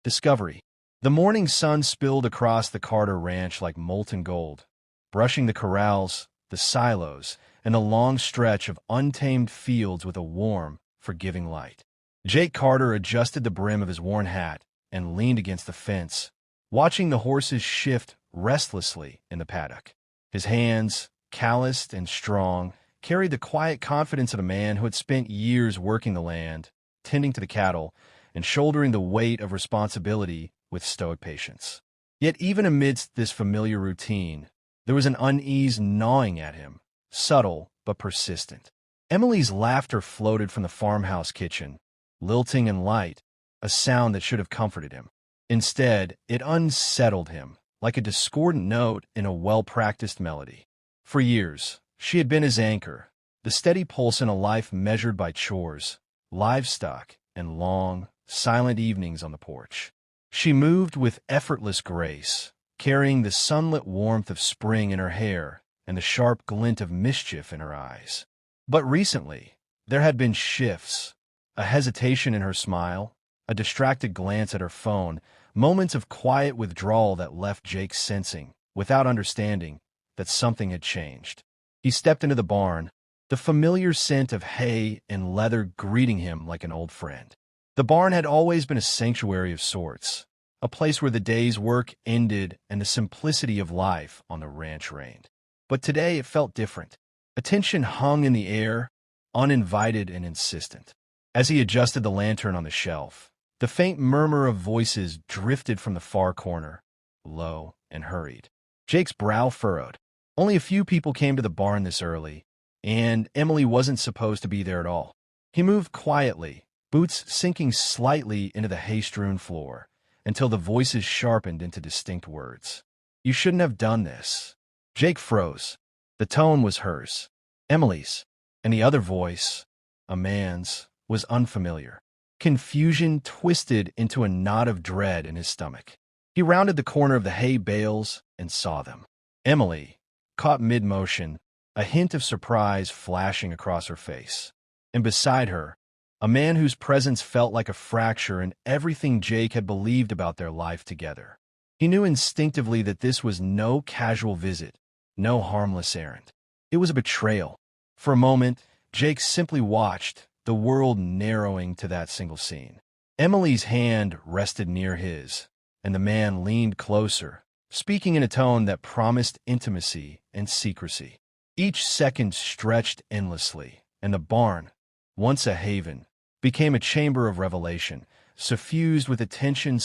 Discovery. The morning sun spilled across the Carter Ranch like molten gold, brushing the corrals, the silos, and a long stretch of untamed fields with a warm, forgiving light. Jake Carter adjusted the brim of his worn hat and leaned against the fence, watching the horses shift restlessly in the paddock. His hands, calloused and strong, carried the quiet confidence of a man who had spent years working the land, tending to the cattle, and shouldering the weight of responsibility with stoic patience. Yet even amidst this familiar routine, there was an unease gnawing at him, subtle but persistent. Emily's laughter floated from the farmhouse kitchen, lilting and light, a sound that should have comforted him. Instead, it unsettled him, like a discordant note in a well-practiced melody. For years, she had been his anchor, the steady pulse in a life measured by chores, livestock, and long, silent evenings on the porch. She moved with effortless grace, carrying the sunlit warmth of spring in her hair and the sharp glint of mischief in her eyes. But recently, there had been shifts, a hesitation in her smile, a distracted glance at her phone, moments of quiet withdrawal that left Jake sensing, without understanding, that something had changed. He stepped into the barn, the familiar scent of hay and leather greeting him like an old friend. The barn had always been a sanctuary of sorts, a place where the day's work ended and the simplicity of life on the ranch reigned. But today it felt different. Attention hung in the air, uninvited and insistent. As he adjusted the lantern on the shelf, the faint murmur of voices drifted from the far corner, low and hurried. Jake's brow furrowed. Only a few people came to the barn this early, and Emily wasn't supposed to be there at all. He moved quietly, boots sinking slightly into the hay-strewn floor, until the voices sharpened into distinct words. "You shouldn't have done this." Jake froze. The tone was hers, Emily's, and the other voice, a man's, was unfamiliar. Confusion twisted into a knot of dread in his stomach. He rounded the corner of the hay bales and saw them. Emily, caught mid-motion, a hint of surprise flashing across her face. And beside her, a man whose presence felt like a fracture in everything Jake had believed about their life together. He knew instinctively that this was no casual visit, no harmless errand. It was a betrayal. For a moment, Jake simply watched, the world narrowing to that single scene. Emily's hand rested near his, and the man leaned closer, speaking in a tone that promised intimacy and secrecy. Each second stretched endlessly, and the barn, once a haven, became a chamber of revelation, suffused with attention